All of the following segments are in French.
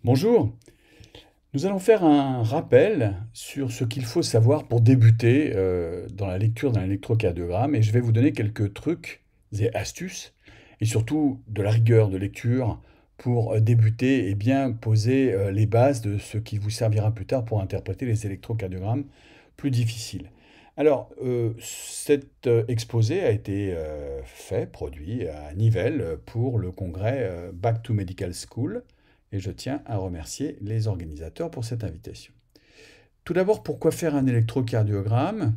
Bonjour, nous allons faire un rappel sur ce qu'il faut savoir pour débuter dans la lecture d'un électrocardiogramme et je vais vous donner quelques trucs et astuces et surtout de la rigueur de lecture pour débuter et bien poser les bases de ce qui vous servira plus tard pour interpréter les électrocardiogrammes plus difficiles. Alors, cet exposé a été fait, produit à Nivelles pour le congrès Back to Medical School et je tiens à remercier les organisateurs pour cette invitation. Tout d'abord, pourquoi faire un électrocardiogramme?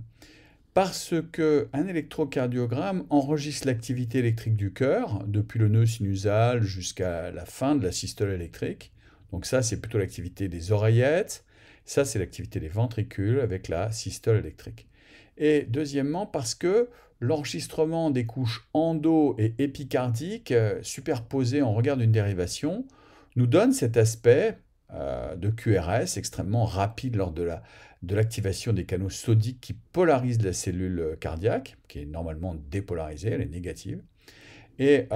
Parce qu'un électrocardiogramme enregistre l'activité électrique du cœur, depuis le nœud sinusal jusqu'à la fin de la systole électrique. Donc ça, c'est plutôt l'activité des oreillettes. Ça, c'est l'activité des ventricules avec la systole électrique. Et deuxièmement, parce que l'enregistrement des couches endo et épicardiques superposées en regard d'une dérivation nous donne cet aspect de QRS extrêmement rapide lors de l'activation des canaux sodiques qui polarisent la cellule cardiaque, qui est normalement dépolarisée, elle est négative. Et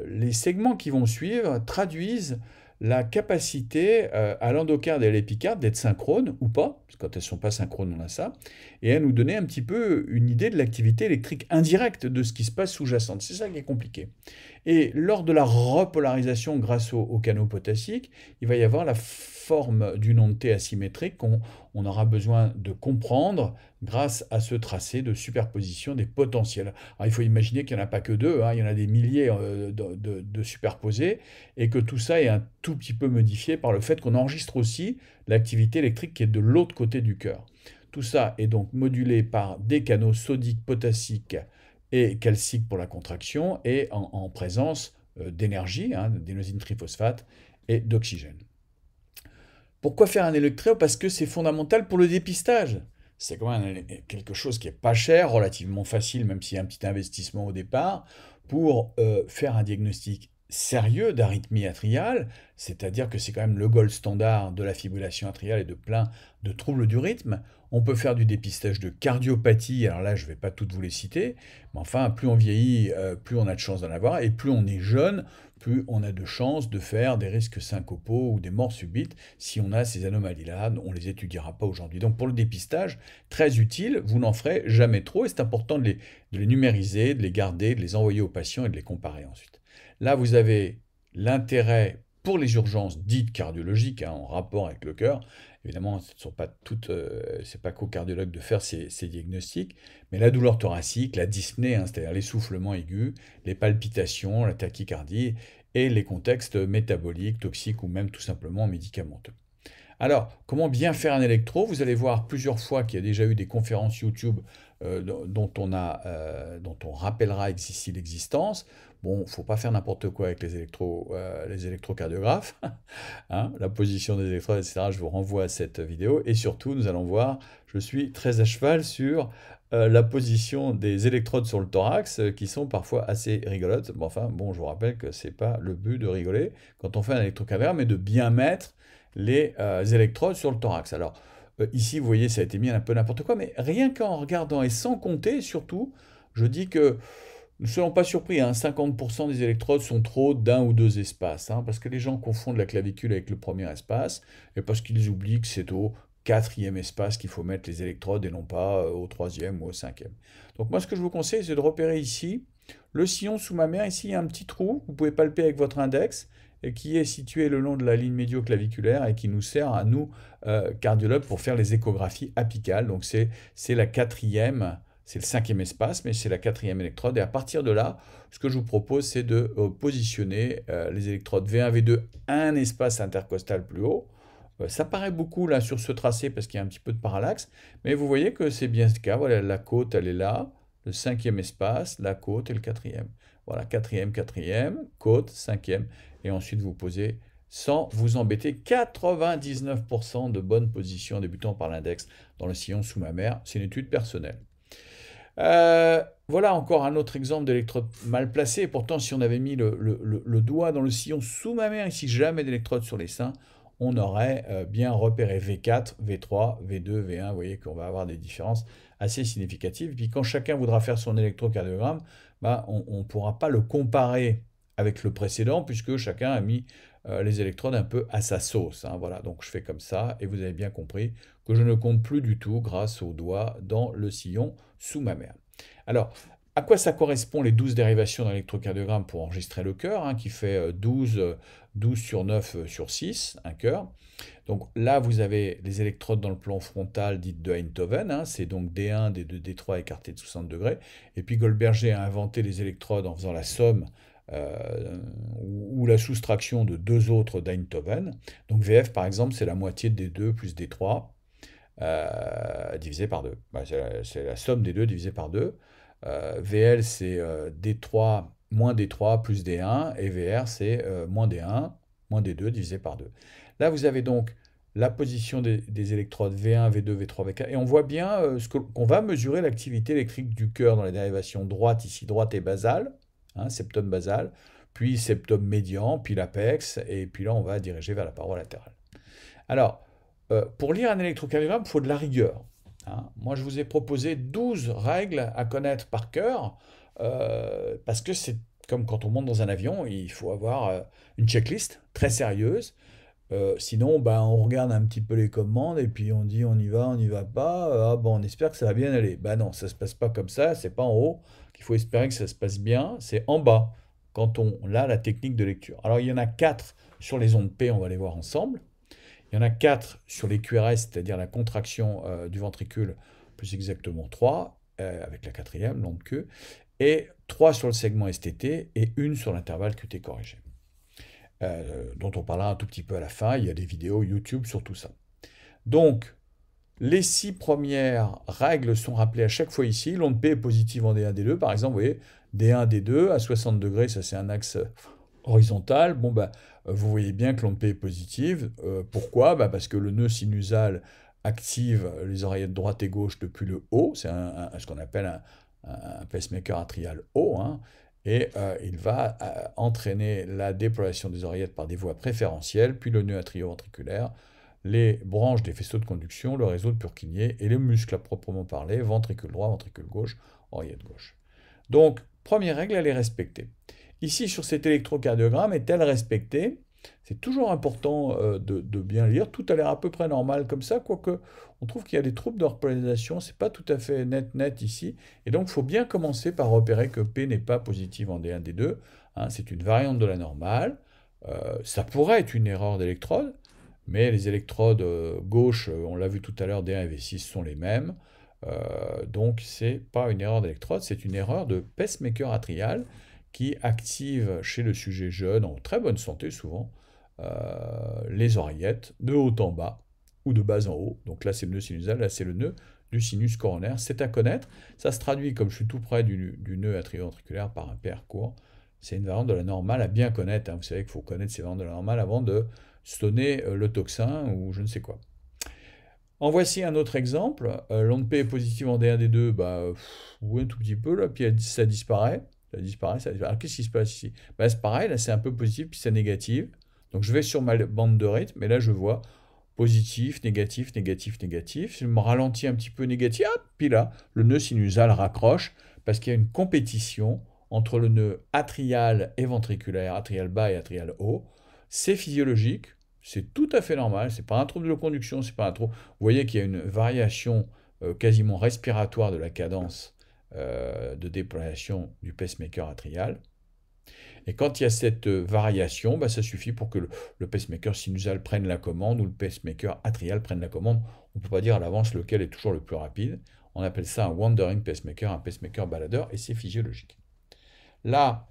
les segments qui vont suivre traduisent la capacité à l'endocarde et à l'épicarde d'être synchrones ou pas, parce que quand elles ne sont pas synchrones, on a ça, et à nous donner un petit peu une idée de l'activité électrique indirecte de ce qui se passe sous-jacente. C'est ça qui est compliqué. Et lors de la repolarisation grâce au canaux potassiques, il va y avoir la forme d'une onde T asymétrique qu'on aura besoin de comprendre grâce à ce tracé de superposition des potentiels. Alors, il faut imaginer qu'il n'y en a pas que deux, hein, il y en a des milliers de superposés, et que tout ça est un tout petit peu modifié par le fait qu'on enregistre aussi l'activité électrique qui est de l'autre côté du cœur. Tout ça est donc modulé par des canaux sodiques, potassiques et calciques pour la contraction, et en présence d'énergie, hein, d'énosine triphosphate et d'oxygène. Pourquoi faire un électro? Parce que c'est fondamental pour le dépistage. C'est quand même quelque chose qui est pas cher, relativement facile, même s'il y a un petit investissement au départ, pour faire un diagnostic sérieux d'arythmie atriale, c'est-à-dire que c'est quand même le gold standard de la fibrillation atriale et de plein de troubles du rythme. On peut faire du dépistage de cardiopathie, alors là je ne vais pas toutes vous les citer, mais enfin plus on vieillit, plus on a de chances d'en avoir, et plus on est jeune, plus on a de chances de faire des risques syncopaux ou des morts subites si on a ces anomalies-là. On ne les étudiera pas aujourd'hui. Donc pour le dépistage, très utile, vous n'en ferez jamais trop et c'est important de les numériser, de les garder, de les envoyer aux patients et de les comparer ensuite. Là, vous avez l'intérêt pour les urgences dites cardiologiques, hein, en rapport avec le cœur. Évidemment, ce ne sont pas toutes, c'est pas qu'au cardiologue de faire ces diagnostics, mais la douleur thoracique, la dyspnée, hein, c'est-à-dire l'essoufflement aigu, les palpitations, la tachycardie et les contextes métaboliques, toxiques ou même tout simplement médicamenteux. Alors, comment bien faire un électro? Vous allez voir plusieurs fois qu'il y a déjà eu des conférences YouTube dont on rappellera ici l'existence. Bon, il ne faut pas faire n'importe quoi avec les électrocardiographes, hein, la position des électrodes, etc. Je vous renvoie à cette vidéo. Et surtout, nous allons voir, je suis très à cheval sur la position des électrodes sur le thorax, qui sont parfois assez rigolotes. Bon, enfin, bon, je vous rappelle que ce n'est pas le but de rigoler quand on fait un électrocardiogramme, mais de bien mettre les électrodes sur le thorax. Alors, ici, vous voyez, ça a été mis un peu n'importe quoi, mais rien qu'en regardant et sans compter, surtout, je dis que ne soyons pas surpris, hein, 50% des électrodes sont trop d'un ou deux espaces, hein, parce que les gens confondent la clavicule avec le premier espace, et parce qu'ils oublient que c'est au quatrième espace qu'il faut mettre les électrodes et non pas au troisième ou au cinquième. Donc moi, ce que je vous conseille, c'est de repérer ici le sillon sous ma main. Ici, il y a un petit trou, vous pouvez palper avec votre index, et qui est situé le long de la ligne médioclaviculaire et qui nous sert à nous, cardiologues, pour faire les échographies apicales. Donc c'est la quatrième, c'est le cinquième espace, mais c'est la quatrième électrode. Et à partir de là, ce que je vous propose, c'est de positionner les électrodes V1, V2, un espace intercostal plus haut. Ça paraît beaucoup là sur ce tracé parce qu'il y a un petit peu de parallaxe, mais vous voyez que c'est bien ce cas. Voilà, la côte, elle est là, le cinquième espace, la côte et le quatrième. Voilà, quatrième, quatrième, côte, cinquième, et ensuite vous posez sans vous embêter. 99% de bonnes positions en débutant par l'index dans le sillon sous ma mère. C'est une étude personnelle. Voilà encore un autre exemple d'électrode mal placée. Pourtant, si on avait mis le doigt dans le sillon sous ma mère, ici jamais d'électrode sur les seins, on aurait bien repéré V4, V3, V2, V1. Vous voyez qu'on va avoir des différences assez significatives. Et puis quand chacun voudra faire son électrocardiogramme, bah, on ne pourra pas le comparer avec le précédent, puisque chacun a mis les électrodes un peu à sa sauce, hein. Voilà, donc je fais comme ça, et vous avez bien compris que je ne compte plus du tout grâce au doigt dans le sillon sous ma main. Alors, à quoi ça correspond les 12 dérivations d'un électrocardiogramme pour enregistrer le cœur, hein, qui fait 12 sur 9 sur 6, un cœur. Donc là, vous avez les électrodes dans le plan frontal dites de Einthoven, hein, c'est donc D1, D2, D3 écartés de 60 degrés. Et puis Goldberger a inventé les électrodes en faisant la somme ou la soustraction de deux autres d'Einthoven. Donc VF, par exemple, c'est la moitié de D2 plus D3 divisé par 2. Bah, c'est la somme des deux divisé par 2. VL, c'est D3 moins D3 plus D1, et VR, c'est moins D1 moins D2 divisé par 2. Là, vous avez donc la position des électrodes V1, V2, V3, V4, et on voit bien qu'on va mesurer l'activité électrique du cœur dans la dérivation droite, ici droite et basale, hein, septum basal, puis septum médian, puis l'apex, et puis là, on va diriger vers la paroi latérale. Alors, pour lire un électrocardiogramme, il faut de la rigueur, hein. Moi, je vous ai proposé 12 règles à connaître par cœur, parce que c'est comme quand on monte dans un avion, il faut avoir une checklist très sérieuse. Sinon, ben, on regarde un petit peu les commandes et puis on dit on y va pas. Ah bon, on espère que ça va bien aller. Ben non, ça se passe pas comme ça. C'est pas en haut qu'il faut espérer que ça se passe bien. C'est en bas quand on a la technique de lecture. Alors il y en a 4 sur les ondes P, on va les voir ensemble. Il y en a 4 sur les QRS, c'est-à-dire la contraction du ventricule, plus exactement 3, avec la quatrième, l'onde Q, et 3 sur le segment STT et une sur l'intervalle QT corrigé, dont on parlera un tout petit peu à la fin. Il y a des vidéos YouTube sur tout ça. Donc, les 6 premières règles sont rappelées à chaque fois ici. L'onde P est positive en D1, D2. Par exemple, vous voyez, D1, D2, à 60 degrés, ça c'est un axe horizontal. Bon, bah, vous voyez bien que l'onde P est positive. Pourquoi? Bah, parce que le nœud sinusal active les oreillettes droite et gauche depuis le haut. C'est ce qu'on appelle un pacemaker atrial haut, hein. Et il va entraîner la déployation des oreillettes par des voies préférentielles, puis le nœud atrioventriculaire, les branches des faisceaux de conduction, le réseau de Purkinje et les muscles à proprement parler, ventricule droit, ventricule gauche, oreillette gauche. Donc, première règle, elle est respectée. Ici, sur cet électrocardiogramme, est-elle respectée? C'est toujours important de bien lire. Tout a l'air à peu près normal comme ça, quoique on trouve qu'il y a des troubles de repolarisation. C'est pas tout à fait net ici. Et donc, il faut bien commencer par repérer que P n'est pas positive en D1, D2. Hein, c'est une variante de la normale. Ça pourrait être une erreur d'électrode, mais les électrodes gauches, on l'a vu tout à l'heure, D1 et V6 sont les mêmes. Donc, c'est pas une erreur d'électrode, c'est une erreur de pacemaker atrial qui active chez le sujet jeune, en très bonne santé souvent, les oreillettes de haut en bas ou de bas en haut. Donc là, c'est le nœud sinusal, là, c'est le nœud du sinus coronaire. C'est à connaître. Ça se traduit, comme je suis tout près du nœud atrioventriculaire, par un PR court. C'est une variante de la normale à bien connaître, hein. Vous savez qu'il faut connaître ces variantes de la normale avant de se donner le toxin ou je ne sais quoi. En voici un autre exemple. L'onde P est positive en D1, D2, bah, oui, un tout petit peu, là, puis ça disparaît. Ça disparaît, ça disparaît. Alors, qu'est-ce qui se passe ici? Bah, c'est pareil, là, c'est un peu positif, puis c'est négatif. Donc, je vais sur ma bande de rythme, et là, je vois positif, négatif, négatif, négatif. Je me ralentis un petit peu négatif, hop, puis là, le nœud sinusal raccroche, parce qu'il y a une compétition entre le nœud atrial et ventriculaire, atrial bas et atrial haut. C'est physiologique. C'est tout à fait normal, c'est pas un trouble de conduction, c'est pas un trouble. Vous voyez qu'il y a une variation quasiment respiratoire de la cadence de déployation du pacemaker atrial. Et quand il y a cette variation, bah, ça suffit pour que le pacemaker sinusal prenne la commande ou le pacemaker atrial prenne la commande. On ne peut pas dire à l'avance lequel est toujours le plus rapide. On appelle ça un wandering pacemaker, un pacemaker baladeur, et c'est physiologique. Là,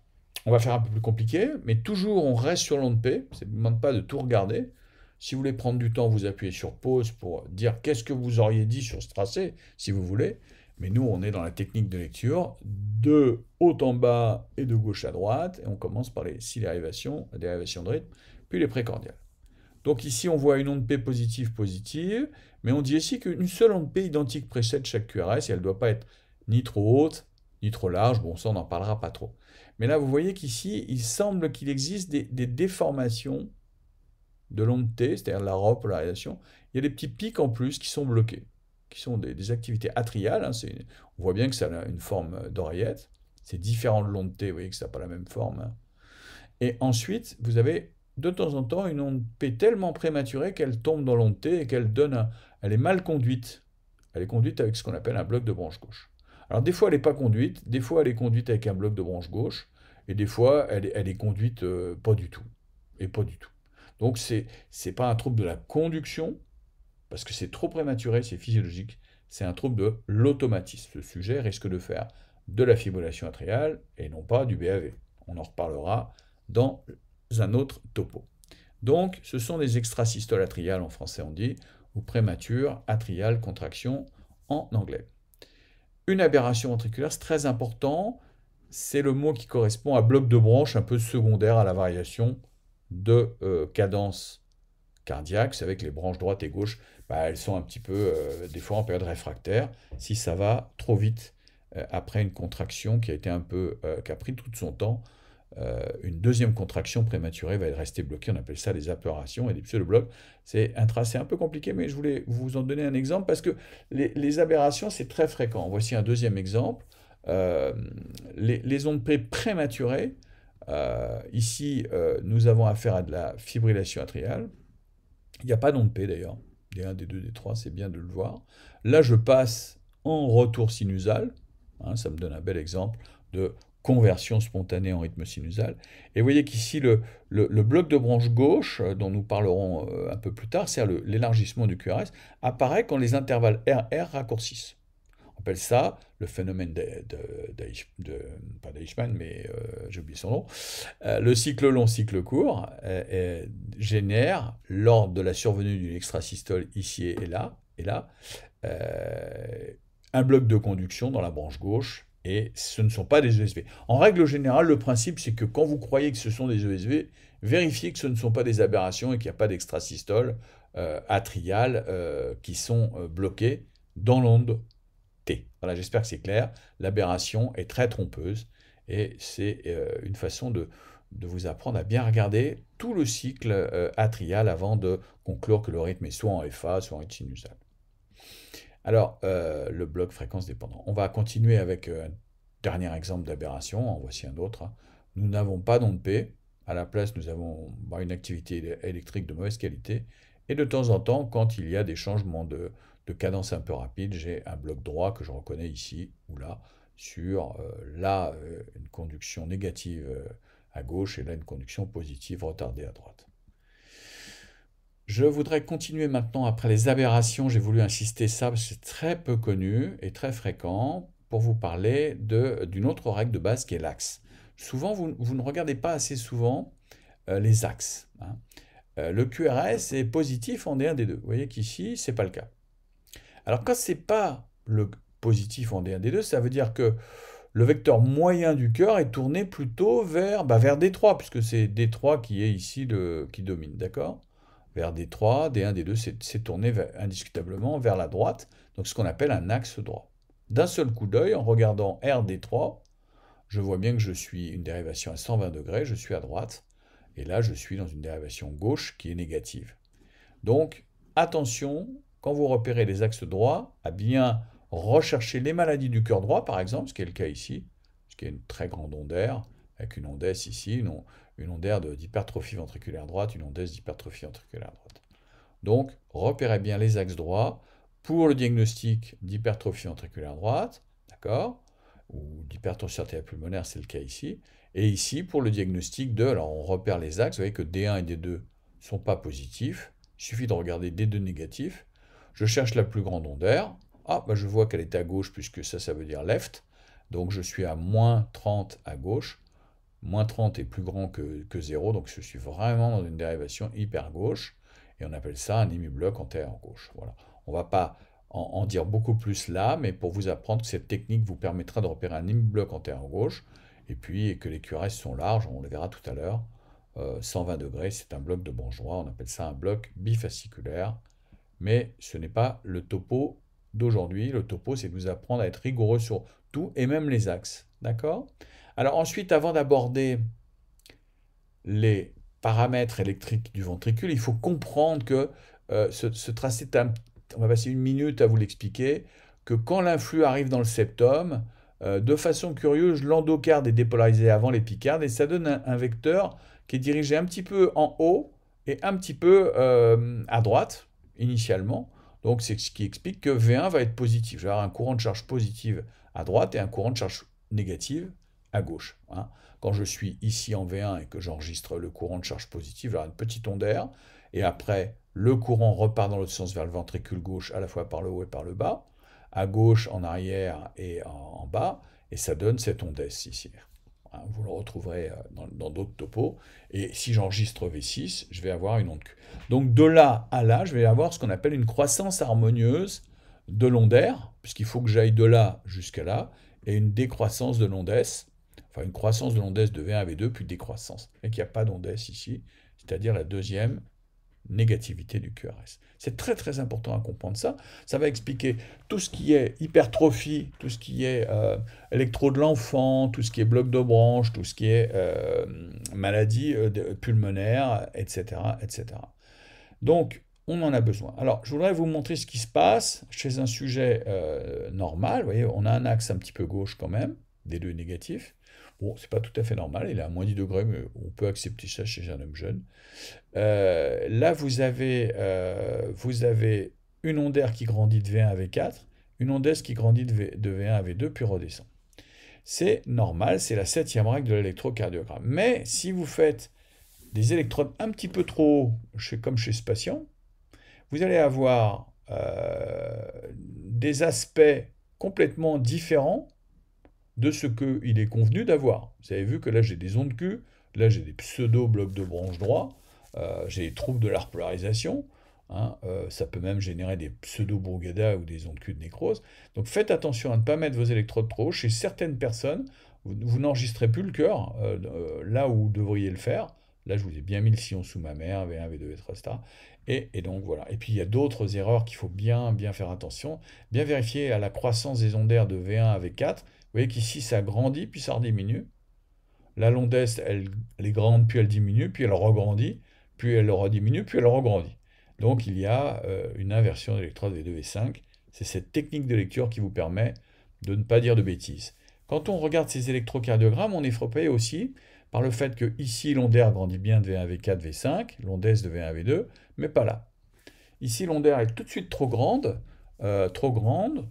on va faire un peu plus compliqué, mais toujours on reste sur l'onde P, ça ne demande pas de tout regarder. Si vous voulez prendre du temps, vous appuyez sur pause pour dire qu'est-ce que vous auriez dit sur ce tracé, si vous voulez. Mais nous, on est dans la technique de lecture, de haut en bas et de gauche à droite, et on commence par les 6 dérivations, la dérivation de rythme, puis les précordiales. Donc ici, on voit une onde P positive, mais on dit ici qu'une seule onde P identique précède chaque QRS, et elle ne doit pas être ni trop haute, ni trop large. Bon, ça, on n'en parlera pas trop. Mais là, vous voyez qu'ici, il semble qu'il existe des déformations de l'onde T, c'est-à-dire la repolarisation. Il y a des petits pics en plus qui sont bloqués, qui sont des activités atriales, hein. On voit bien que ça a une forme d'oreillette. C'est différent de l'onde T, vous voyez que ça n'a pas la même forme, hein. Et ensuite, vous avez de temps en temps une onde P tellement prématurée qu'elle tombe dans l'onde T et qu'elle donne elle est mal conduite. Elle est conduite avec ce qu'on appelle un bloc de branche gauche. Alors des fois elle n'est pas conduite, des fois elle est conduite avec un bloc de branche gauche, et des fois elle est conduite pas du tout. Et pas du tout. Donc c'est pas un trouble de la conduction, parce que c'est trop prématuré, c'est physiologique. C'est un trouble de l'automatisme. Ce sujet risque de faire de la fibrillation atriale et non pas du BAV. On en reparlera dans un autre topo. Donc, ce sont des extrasystoles atriales en français on dit, ou prémature atriale contraction en anglais. Une aberration ventriculaire, c'est très important. C'est le mot qui correspond à bloc de branche un peu secondaire à la variation de cadence cardiaque. Vous savez que les branches droite et gauche, elles sont un petit peu, des fois en période réfractaire, si ça va trop vite après une contraction qui a été qui a pris tout son temps. Une deuxième contraction prématurée va rester bloquée, on appelle ça les aberrations et les pseudoblocs. C'est un tracé un peu compliqué, mais je voulais vous en donner un exemple parce que les aberrations, c'est très fréquent. Voici un deuxième exemple. Les ondes P prématurées, ici, nous avons affaire à de la fibrillation atriale. Il n'y a pas d'onde P d'ailleurs, D1, D2, D3, c'est bien de le voir. Là, je passe en retour sinusal, hein, ça me donne un bel exemple de conversion spontanée en rythme sinusal. Et vous voyez qu'ici, le bloc de branche gauche, dont nous parlerons un peu plus tard, c'est-à-dire l'élargissement du QRS, apparaît quand les intervalles RR raccourcissent. On appelle ça le phénomène pas d'Eichmann, mais j'ai oublié son nom. Le cycle long, cycle court génère, lors de la survenue d'une extrasystole ici et là, un bloc de conduction dans la branche gauche, et ce ne sont pas des ESV. En règle générale, le principe, c'est que quand vous croyez que ce sont des ESV, vérifiez que ce ne sont pas des aberrations et qu'il n'y a pas d'extrasystole atriale qui sont bloquées dans l'onde T. Voilà, j'espère que c'est clair. L'aberration est très trompeuse et c'est une façon de vous apprendre à bien regarder tout le cycle atrial avant de conclure que le rythme est soit en FA, soit en rythme sinusal. Alors, le bloc fréquence dépendant. On va continuer avec un dernier exemple d'aberration. En voici un autre. Nous n'avons pas d'onde P. À la place, nous avons une activité électrique de mauvaise qualité. Et de temps en temps, quand il y a des changements de cadence un peu rapide, j'ai un bloc droit que je reconnais ici ou là, sur là une conduction négative à gauche et là une conduction positive retardée à droite. Je voudrais continuer maintenant après les aberrations. J'ai voulu insister ça parce que c'est très peu connu et très fréquent pour vous parler d'une autre règle de base qui est l'axe. Souvent, vous ne regardez pas assez souvent les axes. Hein. Le QRS est positif en D1, D2. Vous voyez qu'ici, ce n'est pas le cas. Alors quand ce n'est pas le positif en D1, D2, ça veut dire que le vecteur moyen du cœur est tourné plutôt vers D3, puisque c'est D3 qui est ici qui domine, d'accord? Vers D3, D1, D2, c'est tourné indiscutablement vers la droite, donc ce qu'on appelle un axe droit. D'un seul coup d'œil, en regardant RD3, je vois bien que je suis une dérivation à 120 degrés, je suis à droite, et là je suis dans une dérivation gauche qui est négative. Donc attention, quand vous repérez les axes droits, à bien rechercher les maladies du cœur droit, par exemple, ce qui est le cas ici, ce qui est une très grande onde R, avec une onde S ici, une onde R d'hypertrophie ventriculaire droite, une onde S d'hypertrophie ventriculaire droite. Donc, repérez bien les axes droits pour le diagnostic d'hypertrophie ventriculaire droite, d'accord, ou d'hypertension artérielle pulmonaire, c'est le cas ici, et ici pour le diagnostic alors on repère les axes, vous voyez que D1 et D2 ne sont pas positifs, il suffit de regarder D2 négatif, je cherche la plus grande onde R, je vois qu'elle est à gauche puisque ça veut dire left, donc je suis à moins 30 à gauche, moins 30 est plus grand que 0, donc je suis vraiment dans une dérivation hyper gauche, et on appelle ça un hémibloc antérieur gauche. Voilà. On ne va pas en dire beaucoup plus là, mais pour vous apprendre que cette technique vous permettra de repérer un hémibloc antérieur gauche, et puis que les QRS sont larges, on le verra tout à l'heure, 120 degrés, c'est un bloc de branche droit, on appelle ça un bloc bifasciculaire, mais ce n'est pas le topo d'aujourd'hui. Le topo, c'est de vous apprendre à être rigoureux sur tout, et même les axes. D'accord? Alors ensuite, avant d'aborder les paramètres électriques du ventricule, il faut comprendre que ce tracé, on va passer une minute à vous l'expliquer, que quand l'influx arrive dans le septum, de façon curieuse, l'endocarde est dépolarisé avant l'épicarde, et ça donne un vecteur qui est dirigé un petit peu en haut et un petit peu à droite, initialement. Donc c'est ce qui explique que V1 va être positif. Je vais avoir un courant de charge positive à droite et un courant de charge négative à gauche. Hein. Quand je suis ici en V1 et que j'enregistre le courant de charge positive, j'aurai une petite onde d'air, et après, le courant repart dans l'autre sens vers le ventricule gauche, à la fois par le haut et par le bas, à gauche, en arrière et en bas, et ça donne cette onde S ici. Hein, vous le retrouverez dans d'autres topos. Et si j'enregistre V6, je vais avoir une onde Q. Donc de là à là, je vais avoir ce qu'on appelle une croissance harmonieuse de l'onde R, puisqu'il faut que j'aille de là jusqu'à là, et une décroissance de l'onde S, enfin une croissance de l'onde S de V1 à V2, puis décroissance. Et qu'il n'y a pas d'onde S ici, c'est-à-dire la deuxième négativité du QRS. C'est très très important à comprendre ça. Ça va expliquer tout ce qui est hypertrophie, tout ce qui est électro de l'enfant, tout ce qui est bloc de branche, tout ce qui est maladie pulmonaire, etc., etc. Donc, on en a besoin. Alors, je voudrais vous montrer ce qui se passe chez un sujet normal. Vous voyez, on a un axe un petit peu gauche quand même, des deux négatifs. Bon, c'est pas tout à fait normal, il est à moins 10 degrés, mais on peut accepter ça chez un homme jeune. Là, vous avez une onde R qui grandit de V1 à V4, une onde S qui grandit de V1 à V2, puis redescend. C'est normal, c'est la 7e règle de l'électrocardiogramme. Mais si vous faites des électrodes un petit peu trop hauts, comme chez ce patient, vous allez avoir des aspects complètement différents de ce qu'il est convenu d'avoir. Vous avez vu que là j'ai des ondes Q, là j'ai des pseudo-blocs de branche droit, j'ai des troubles de la repolarisation, hein, ça peut même générer des pseudo-bourgada ou des ondes Q de nécrose. Donc faites attention à ne pas mettre vos électrodes trop haut. Chez certaines personnes, vous n'enregistrez plus le cœur là où vous devriez le faire. Là, je vous ai bien mis le sillon sous-mammaire, V1, V2, V3, et donc voilà. Et puis il y a d'autres erreurs qu'il faut bien faire attention. Bien vérifier à la croissance des ondaires de V1 à V4. Vous voyez qu'ici, ça grandit, puis ça rediminue. La longue S, elle est grande, puis elle diminue, puis elle regrandit, puis elle rediminue, puis elle regrandit. Donc il y a une inversion d'électrode V2, V5. C'est cette technique de lecture qui vous permet de ne pas dire de bêtises. Quand on regarde ces électrocardiogrammes, on est frappé aussi par le fait que ici, l'onde R grandit bien de V1, V4, V5, l'onde S de V1, V2, mais pas là. Ici, l'onde R est tout de suite trop grande, trop grande.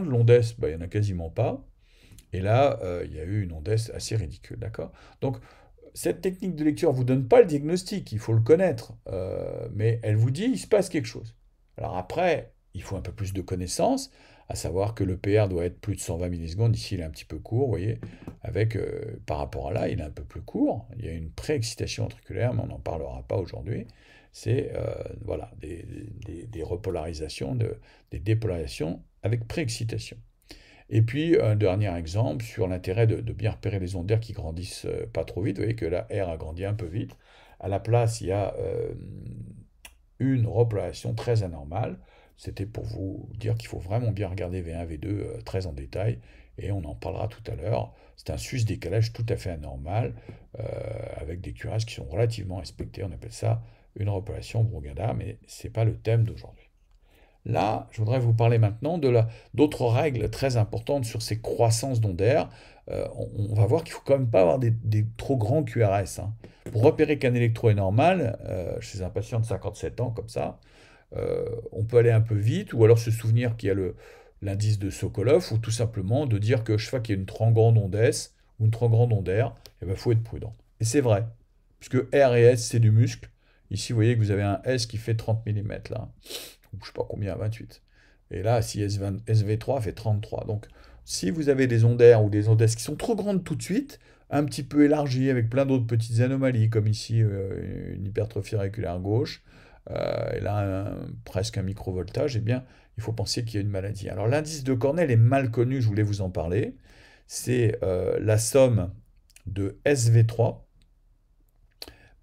L'onde S, il n'y en a quasiment pas. Et là, il y a eu une onde S assez ridicule, d'accord? Donc, cette technique de lecture ne vous donne pas le diagnostic, il faut le connaître, mais elle vous dit il se passe quelque chose. Alors après, il faut un peu plus de connaissances, à savoir que le PR doit être plus de 120 millisecondes, ici il est un petit peu court, vous voyez, avec, par rapport à là, il est un peu plus court, il y a une préexcitation ventriculaire, mais on n'en parlera pas aujourd'hui, c'est voilà, des repolarisations, des dépolarisations avec préexcitation. Et puis, un dernier exemple sur l'intérêt de bien repérer les ondes d'air qui grandissent pas trop vite. Vous voyez que la R a grandi un peu vite. À la place, il y a une repolarisation très anormale. C'était pour vous dire qu'il faut vraiment bien regarder V1, V2 très en détail. Et on en parlera tout à l'heure. C'est un sus-décalage tout à fait anormal, avec des QRS qui sont relativement respectés. On appelle ça une repolarisation Brugada, mais ce n'est pas le thème d'aujourd'hui. Là, je voudrais vous parler maintenant d'autres règles très importantes sur ces croissances d'ondes d'air. On va voir qu'il ne faut quand même pas avoir des trop grands QRS. Hein. Pour repérer qu'un électro est normal, chez un patient de 57 ans comme ça, on peut aller un peu vite, ou alors se souvenir qu'il y a l'indice de Sokolov, ou tout simplement de dire que chaque fois qu'il y a une trop grande onde S ou une trop grande onde R, il faut être prudent. Et c'est vrai, puisque R et S, c'est du muscle. Ici, vous voyez que vous avez un S qui fait 30 mm là. Je ne sais pas combien, 28. Et là, si SV3 fait 33. Donc, si vous avez des ondes R ou des ondes S qui sont trop grandes tout de suite, un petit peu élargies avec plein d'autres petites anomalies, comme ici une hypertrophie auriculaire gauche, et là presque un microvoltage, eh bien, il faut penser qu'il y a une maladie. Alors, l'indice de Cornell est mal connu, je voulais vous en parler. C'est la somme de SV3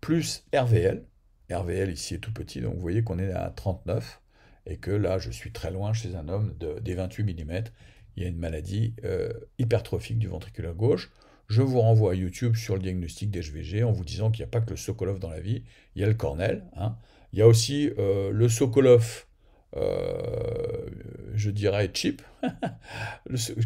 plus RVL. RVL ici est tout petit, donc vous voyez qu'on est à 39. Et que là, je suis très loin chez un homme des 28 mm. Il y a une maladie hypertrophique du ventriculaire gauche. Je vous renvoie à YouTube sur le diagnostic d'HVG en vous disant qu'il n'y a pas que le Sokolov dans la vie, il y a le Cornell. Hein. Il y a aussi le Sokolov je dirais cheap,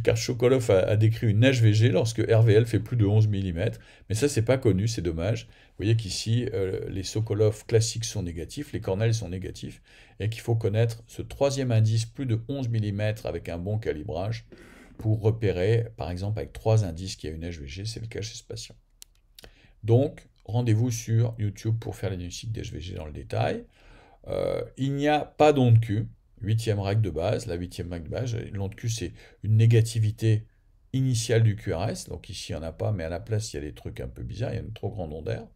car Sokolov a décrit une HVG lorsque RVL fait plus de 11 mm, mais ça c'est pas connu, c'est dommage. Vous voyez qu'ici les Sokolov classiques sont négatifs, les Cornell sont négatifs, et qu'il faut connaître ce troisième indice, plus de 11 mm avec un bon calibrage, pour repérer, par exemple avec 3 indices qu'il y a une HVG, c'est le cas chez ce patient. Donc, rendez-vous sur YouTube pour faire les diagnostics d'HVG dans le détail. Il n'y a pas d'onde Q, huitième règle de base. La huitième règle de base, l'onde Q, c'est une négativité initiale du QRS. Donc ici, il n'y en a pas, mais à la place, il y a des trucs un peu bizarres. Il y a une trop grande onde d'air.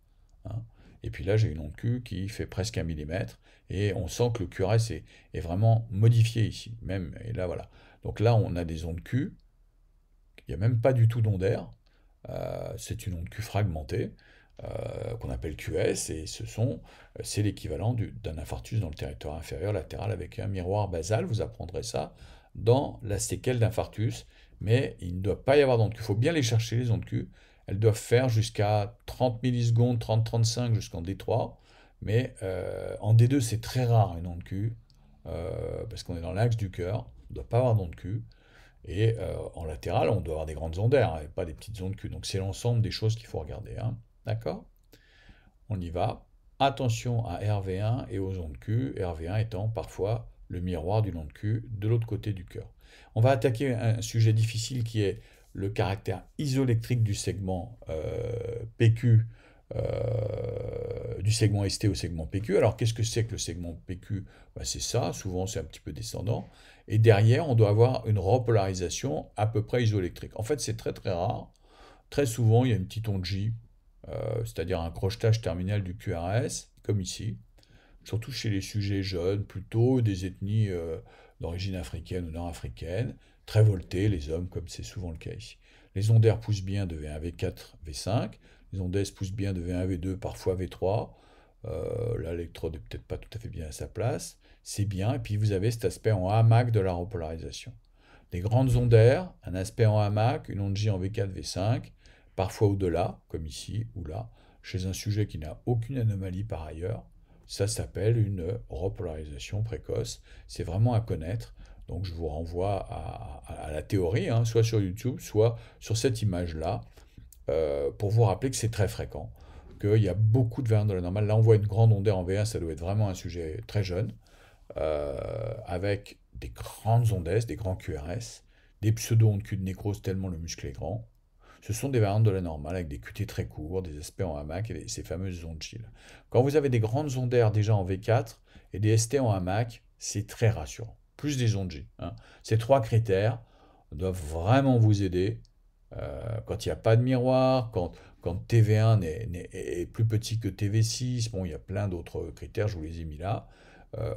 Hein. Et puis là, j'ai une onde Q qui fait presque 1 mm. Et on sent que le QRS est vraiment modifié ici. Même, et là, voilà. Donc là, on a des ondes Q. Il n'y a même pas du tout d'onde d'air. C'est une onde Q fragmentée. Qu'on appelle QS, et c'est l'équivalent d'un infarctus dans le territoire inférieur latéral avec un miroir basal. Vous apprendrez ça dans la séquelle d'infarctus, mais il ne doit pas y avoir d'onde Q. Il faut bien les chercher, les ondes Q. Elles doivent faire jusqu'à 30 millisecondes, 30-35 jusqu'en D3, mais en D2, c'est très rare une onde Q, parce qu'on est dans l'axe du cœur, on ne doit pas avoir d'onde Q. Et en latéral, on doit avoir des grandes ondes d'air, et pas des petites ondes Q. Donc c'est l'ensemble des choses qu'il faut regarder. Hein. D'accord? On y va. Attention à RV1 et aux ondes Q, RV1 étant parfois le miroir d'une onde Q de l'autre côté du cœur. On va attaquer un sujet difficile qui est le caractère isoélectrique du segment PQ, du segment ST au segment PQ. Alors qu'est-ce que c'est que le segment PQ? C'est ça, souvent c'est un petit peu descendant. Et derrière, on doit avoir une repolarisation à peu près isoélectrique. En fait, c'est très très rare. Très souvent, il y a une petite onde J, c'est-à-dire un crochetage terminal du QRS, comme ici, surtout chez les sujets jeunes, plutôt des ethnies d'origine africaine ou nord-africaine, très voltés, les hommes, comme c'est souvent le cas ici. Les ondaires poussent bien de V1, V4, V5, les ondes S poussent bien de V1, V2, parfois V3. Là, l'électrode n'est peut-être pas tout à fait bien à sa place, c'est bien, et puis vous avez cet aspect en hamac de la repolarisation. Des grandes ondaires, un aspect en hamac, une onde J en V4, V5, parfois au-delà, comme ici ou là, chez un sujet qui n'a aucune anomalie par ailleurs. Ça s'appelle une repolarisation précoce. C'est vraiment à connaître. Donc je vous renvoie à la théorie, hein, soit sur YouTube, soit sur cette image-là, pour vous rappeler que c'est très fréquent, qu'il y a beaucoup de variantes de la normale. Là, on voit une grande ondaire en V1, ça doit être vraiment un sujet très jeune, avec des grandes ondes S, des grands QRS, des pseudo-ondes Q de nécrose tellement le muscle est grand. Ce sont des variantes de la normale avec des QT très courts, des aspects en hamac et ces fameuses ondes chill. Quand vous avez des grandes ondes R déjà en V4 et des ST en hamac, c'est très rassurant. Plus des ondes J. Hein. Ces trois critères doivent vraiment vous aider. Quand il n'y a pas de miroir, quand TV1 est plus petit que TV6, bon, il y a plein d'autres critères, je vous les ai mis là.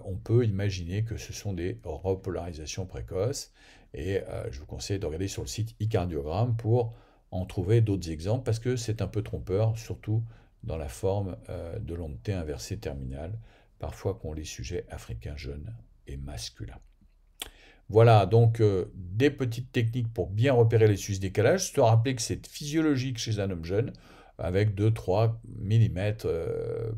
On peut imaginer que ce sont des repolarisations précoces. Et je vous conseille de regarder sur le site iCardiogramme pour en trouver d'autres exemples, parce que c'est un peu trompeur, surtout dans la forme de l'onde T inversée terminale, parfois qu'ont les sujets africains jeunes et masculins. Voilà, donc des petites techniques pour bien repérer les sus-décalages. Se rappeler que c'est physiologique chez un homme jeune, avec 2-3 mm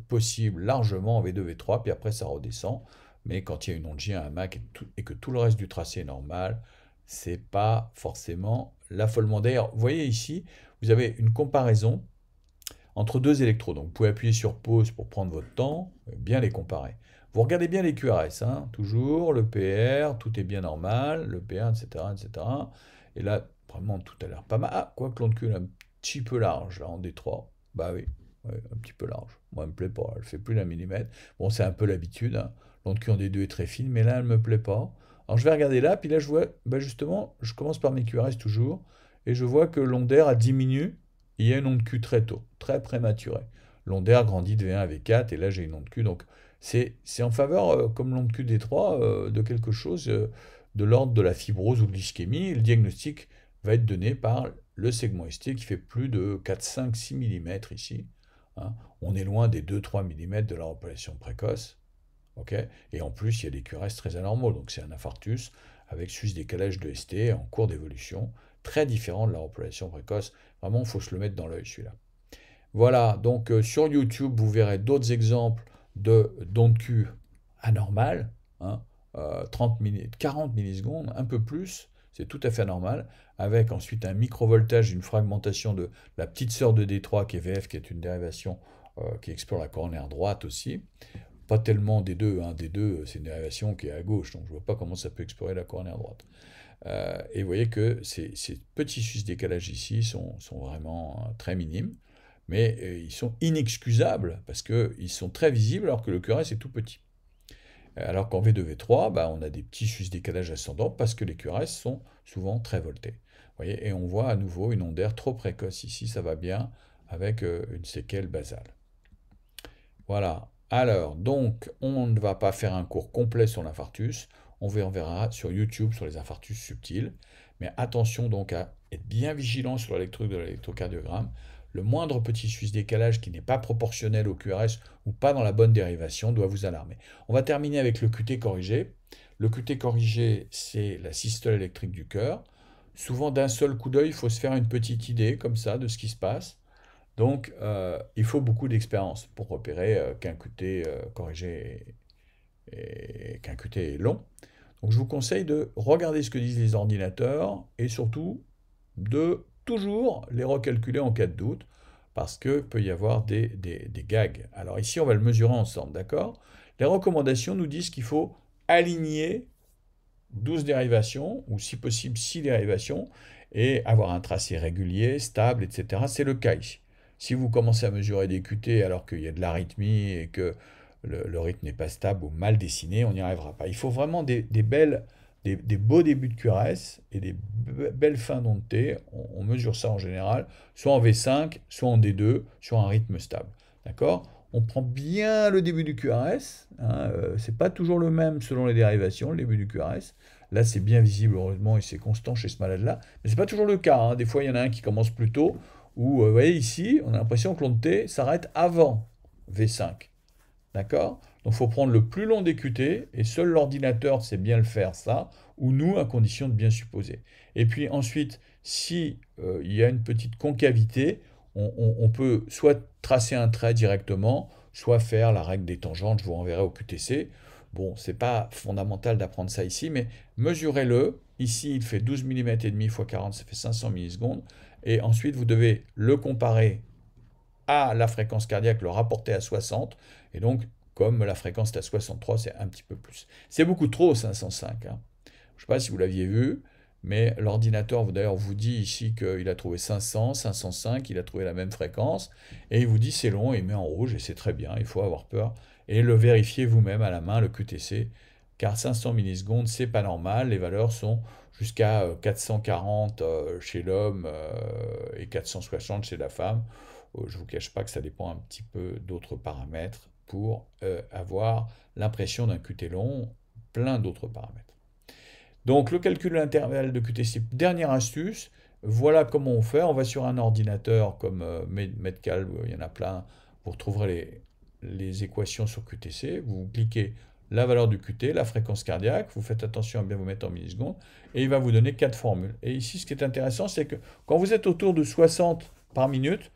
possibles largement en V2, V3, puis après ça redescend. Mais quand il y a une onde J, un hamac et que tout le reste du tracé est normal, c'est pas forcément l'affolement. D'ailleurs, vous voyez ici, vous avez une comparaison entre deux électrodes. Donc vous pouvez appuyer sur pause pour prendre votre temps, bien les comparer. Vous regardez bien les QRS, hein, toujours, le PR, tout est bien normal, le P1, etc., etc. Et là, vraiment, tout a l'air pas mal. Ah, quoique l'onde Q est un petit peu large, là, en D3. Bah oui, ouais, un petit peu large. Moi, elle me plaît pas, elle fait plus d'un millimètre. Bon, c'est un peu l'habitude, hein. L'onde Q en D2 est très fine, mais là, elle me plaît pas. Alors, je vais regarder là, puis là, je vois, bah justement, je commence par mes QRS toujours, et je vois que l'onde d'air a diminué. Il y a une onde Q très tôt, très prématurée. L'onde d'air grandit de V1 à V4, et là, j'ai une onde Q, donc c'est en faveur, comme l'onde Q D3, de quelque chose de l'ordre de la fibrose ou de l'ischémie. Le diagnostic va être donné par le segment ST qui fait plus de 4, 5, 6 mm ici. Hein. On est loin des 2-3 mm de la repolation précoce. Okay, et en plus, il y a des QRS très anormaux. Donc c'est un infarctus avec sus-décalage de ST en cours d'évolution, très différent de la repolation précoce. Vraiment, il faut se le mettre dans l'œil celui-là. Voilà, donc sur YouTube, vous verrez d'autres exemples d'ondes Q anormales, hein, 40 millisecondes, un peu plus, c'est tout à fait normal, avec ensuite un microvoltage, une fragmentation de la petite sœur de D3 qui est VF, qui est une dérivation qui explore la coronaire droite aussi. Pas tellement des deux, hein. Des deux, c'est une dérivation qui est à gauche, donc je ne vois pas comment ça peut explorer la coronaire droite. Et vous voyez que ces petits sus-décalages ici sont vraiment très minimes, mais ils sont inexcusables parce qu'ils sont très visibles alors que le QRS est tout petit. Alors qu'en V2, V3, bah, on a des petits sus-décalages ascendants parce que les QRS sont souvent très voltés. Vous voyez, et on voit à nouveau une onde trop précoce ici, ça va bien avec une séquelle basale. Voilà. Alors, donc, on ne va pas faire un cours complet sur l'infarctus. On verra sur YouTube sur les infarctus subtils. Mais attention donc à être bien vigilant sur la lecture de l'électrocardiogramme. Le moindre petit sus-décalage qui n'est pas proportionnel au QRS ou pas dans la bonne dérivation doit vous alarmer. On va terminer avec le QT corrigé. Le QT corrigé, c'est la systole électrique du cœur. Souvent, d'un seul coup d'œil, il faut se faire une petite idée comme ça de ce qui se passe. Donc, il faut beaucoup d'expérience pour repérer qu'un QT corrigé et qu'un QT est long. Donc, je vous conseille de regarder ce que disent les ordinateurs et surtout de toujours les recalculer en cas de doute parce que peut y avoir des gags. Alors ici, on va le mesurer ensemble, d'accord? Les recommandations nous disent qu'il faut aligner 12 dérivations, ou si possible 6 dérivations, et avoir un tracé régulier, stable, etc. C'est le cas ici. Si vous commencez à mesurer des QT alors qu'il y a de l'arythmie et que le rythme n'est pas stable ou mal dessiné, on n'y arrivera pas. Il faut vraiment des beaux débuts de QRS et des belles fins d'onde T. On mesure ça en général, soit en V5, soit en D2, sur un rythme stable. D'accord? On prend bien le début du QRS. Hein, c'est pas toujours le même selon les dérivations, le début du QRS. Là, c'est bien visible, heureusement, et c'est constant chez ce malade-là. Mais c'est pas toujours le cas. Hein. Des fois, il y en a un qui commence plus tôt, où, vous voyez ici, on a l'impression que l'onde T s'arrête avant V5. D'accord? Donc, il faut prendre le plus long des QT, et seul l'ordinateur sait bien le faire, ça, ou nous, à condition de bien supposer. Et puis ensuite, si il y a une petite concavité, on peut soit tracer un trait directement, soit faire la règle des tangentes, je vous renverrai au QTC. Bon, c'est pas fondamental d'apprendre ça ici, mais mesurez-le. Ici, il fait 12 mm et demi x 40, ça fait 500 millisecondes. Et ensuite, vous devez le comparer à la fréquence cardiaque, le rapporter à 60. Et donc, comme la fréquence est à 63, c'est un petit peu plus. C'est beaucoup trop, 505. Hein. Je ne sais pas si vous l'aviez vu, mais l'ordinateur d'ailleurs vous dit ici qu'il a trouvé 500, 505, il a trouvé la même fréquence, et il vous dit c'est long, et il met en rouge, et c'est très bien, il faut avoir peur, et le vérifier vous-même à la main, le QTC, car 500 millisecondes, c'est pas normal, les valeurs sont jusqu'à 440 chez l'homme et 460 chez la femme. Je ne vous cache pas que ça dépend un petit peu d'autres paramètres pour avoir l'impression d'un QT long, plein d'autres paramètres. Donc le calcul de l'intervalle de QTC, dernière astuce, voilà comment on fait. On va sur un ordinateur comme Metcalc, il y en a plein, vous retrouverez les équations sur QTC, vous cliquez la valeur du QT, la fréquence cardiaque, vous faites attention à bien vous mettre en millisecondes, et il va vous donner 4 formules. Et ici, ce qui est intéressant, c'est que quand vous êtes autour de 60 par minute,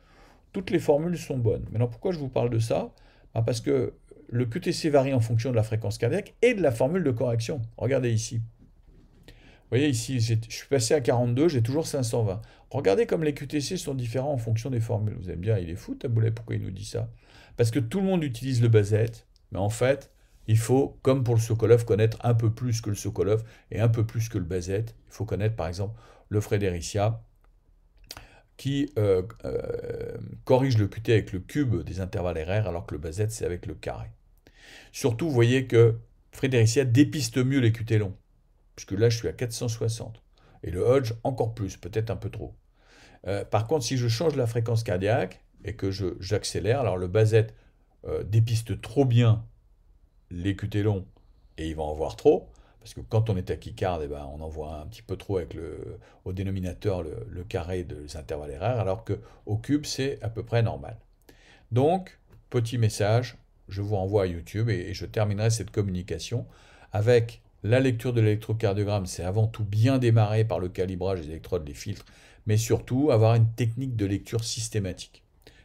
toutes les formules sont bonnes. Maintenant, pourquoi je vous parle de ça? Parce que le QTC varie en fonction de la fréquence cardiaque et de la formule de correction. Regardez ici. Vous voyez ici, je suis passé à 42, j'ai toujours 520. Regardez comme les QTC sont différents en fonction des formules. Vous allez me dire, il est fou, Taboulet, pourquoi il nous dit ça? Parce que tout le monde utilise le basette, mais en fait, il faut, comme pour le Sokolov, connaître un peu plus que le Sokolov et un peu plus que le basette. Il faut connaître, par exemple, le Frédéricia, qui corrige le QT avec le cube des intervalles RR, alors que le basette, c'est avec le carré. Surtout, vous voyez que Frédéricia dépiste mieux les QT longs, puisque là, je suis à 460. Et le Hodge, encore plus, peut-être un peu trop. Par contre, si je change la fréquence cardiaque et que j'accélère, alors le basette dépiste trop bien les QT longs et il va en voir trop, parce que quand on est tachycarde, eh ben, on en voit un petit peu trop avec au dénominateur le carré des intervalles RR, alors qu'au cube, c'est à peu près normal. Donc, petit message, je vous renvoie à YouTube et je terminerai cette communication avec la lecture de l'électrocardiogramme. C'est avant tout bien démarrer par le calibrage des électrodes, les filtres, mais surtout avoir une technique de lecture systématique.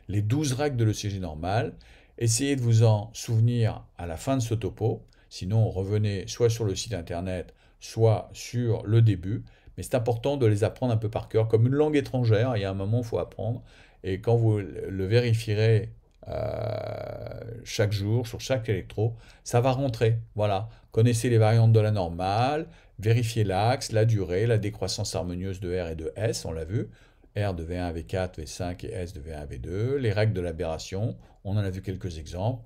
Les 12 règles de l'ECG normal, essayez de vous en souvenir à la fin de ce topo. Sinon, revenez soit sur le site internet, soit sur le début. Mais c'est important de les apprendre un peu par cœur, comme une langue étrangère. Il y a un moment, il faut apprendre. Et quand vous le vérifierez chaque jour, sur chaque électro, ça va rentrer. Voilà. Connaissez les variantes de la normale, vérifiez l'axe, la durée, la décroissance harmonieuse de R et de S, on l'a vu. R de V1 à V4, V5 et S de V1 à V2. Les règles de l'aberration, on en a vu quelques exemples.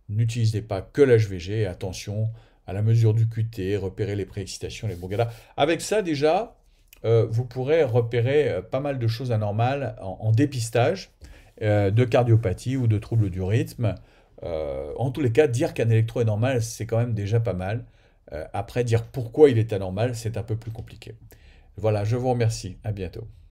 N'utilisez pas que l'HVG et attention à la mesure du QT, repérez les préexcitations, les Brugada. Avec ça, déjà, vous pourrez repérer pas mal de choses anormales en dépistage de cardiopathie ou de troubles du rythme. En tous les cas, dire qu'un électro est normal, c'est quand même déjà pas mal. Après, dire pourquoi il est anormal, c'est un peu plus compliqué. Voilà, je vous remercie. À bientôt.